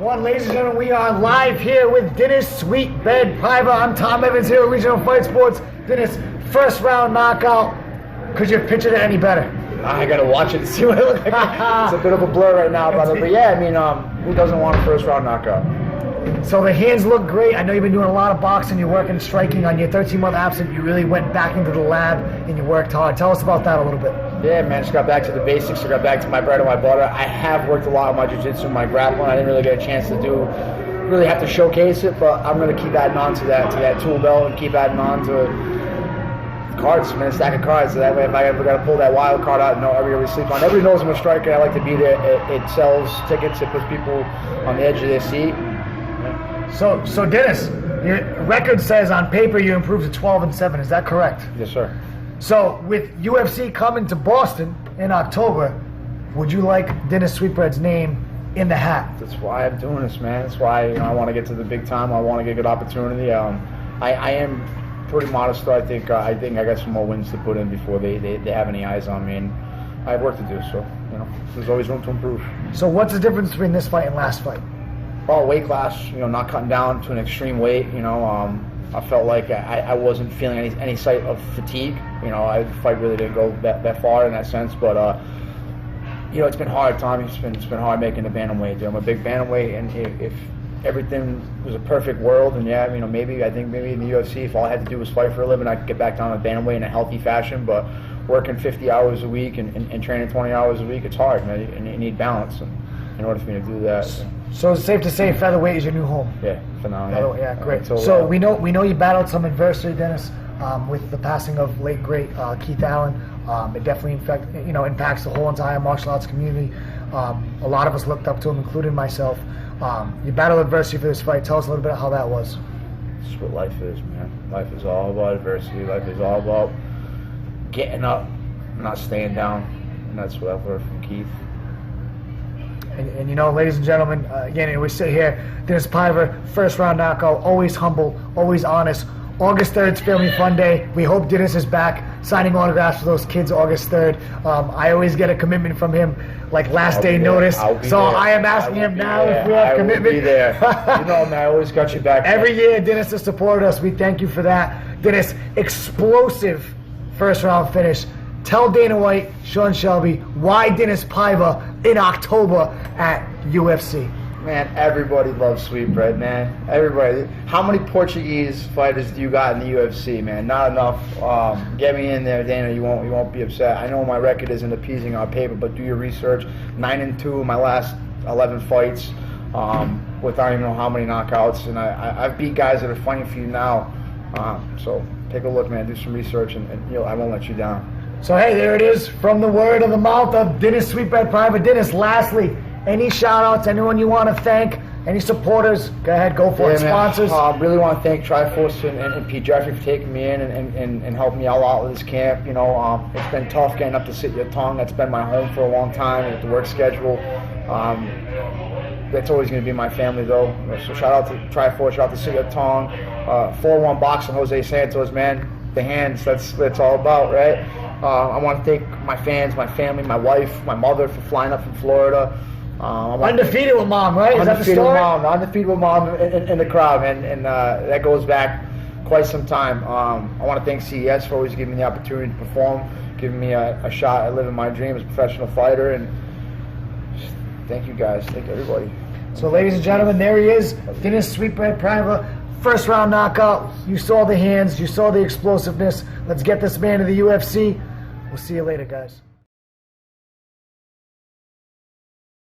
Ladies and gentlemen, we are live here with Dinis, Sweetbread, Paiva. I'm Tom Evans here at Regional Fight Sports. Dinis, first round knockout. Could you have pictured it any better? I gotta watch it to see what it looks like. It's a bit of a blur right now, brother. But yeah, I mean, who doesn't want a first round knockout? So the hands look great. I know you've been doing a lot of boxing. You're working striking on your 13-month absence. You really went back into the lab and you worked hard. Tell us about that a little bit. Yeah, man, just got back to the basics. I got back to my bread and my butter. I have worked a lot on my jiu-jitsu, my grappling. I didn't really get a chance to really have to showcase it, but I'm going to keep adding on to that tool belt and keep adding on to cards, man, a stack of cards. So that way, if I got to pull that wild card out, every year we sleep on. Everybody knows I'm a striker. I like to be there. It sells tickets. It puts people on the edge of their seat. So Dinis, your record says on paper you improved to 12-7. Is that correct? Yes, sir. So with UFC coming to Boston in October, would you like Dinis Sweetbread's name in the hat? That's why I'm doing this, man. That's why I want to get to the big time. I want to get a good opportunity. I am pretty modest, though. I think I got some more wins to put in before they have any eyes on me, and I have work to do. So there's always room to improve. So what's the difference between this fight and last fight? Well, weight class, not cutting down to an extreme weight. I felt like I wasn't feeling any sight of fatigue. The fight really didn't go that far in that sense, but it's been hard, Tommy. It's been hard making the bantamweight. Dude. I'm a big bantamweight, and if everything was a perfect world, and maybe in the UFC, if all I had to do was fight for a living, I could get back down to bantamweight in a healthy fashion. But working 50 hours a week and training 20 hours a week, it's hard, man. And you need balance in order for me to do that. So it's safe to say featherweight is your new home. Yeah, for now. Yeah, great. So we know you battled some adversity, Dinis, with the passing of late great Keith Allen. It definitely impacts the whole entire martial arts community. A lot of us looked up to him, including myself. You battled adversity for this fight. Tell us a little bit how that was. That's what life is, man. Life is all about adversity. Life is all about getting up, not staying down, and that's what I've learned from Keith. And ladies and gentlemen, again, we sit here. Dinis Paiva, first round knockout, always humble, always honest. August 3rd is Family Fun Day. We hope Dinis is back signing autographs for those kids August 3rd. I always get a commitment from him, like last day notice. So I am asking him now if we have commitment. I will be there. Man, I always got you back. Every year, Dinis has supported us. We thank you for that. Dinis, explosive first round finish. Tell Dana White, Sean Shelby, why Dinis Paiva in October at UFC. Man, everybody loves Sweetbread, man. Everybody. How many Portuguese fighters do you got in the UFC, man? Not enough. Get me in there, Dana. You won't be upset. I know my record isn't appeasing on paper, but do your research. 9-2 in my last 11 fights, with I don't even know how many knockouts, and I've beat guys that are fighting for you now. So take a look, man. Do some research, and I won't let you down. So hey, there it is, from the word of the mouth of Dinis Sweetbread Paiva. Dinis, lastly, any shout-outs, anyone you want to thank, any supporters? Go ahead, go for it. Sponsors? I really want to thank Triforce and Pete Jeffrey for taking me in and helping me out with this camp. It's been tough getting up to Sit Your Tongue. That's been my home for a long time with the work schedule. That's always going to be my family, though. So shout out to Triforce, shout out to Sit Your Tongue, 4-1 Boxing, Jose Santos, man. The hands, that's all about, right? I want to thank my fans, my family, my wife, my mother for flying up from Florida. Undefeated with mom, right? Is that the story? Undefeated with mom in the crowd, man, and that goes back quite some time. I want to thank CES for always giving me the opportunity to perform, giving me a shot at living my dream as a professional fighter, and thank you guys, thank everybody. So ladies and gentlemen, there he is, Dinis Sweetbread Paiva. First round knockout. You saw the hands, you saw the explosiveness. Let's get this man to the UFC. We'll see you later, guys.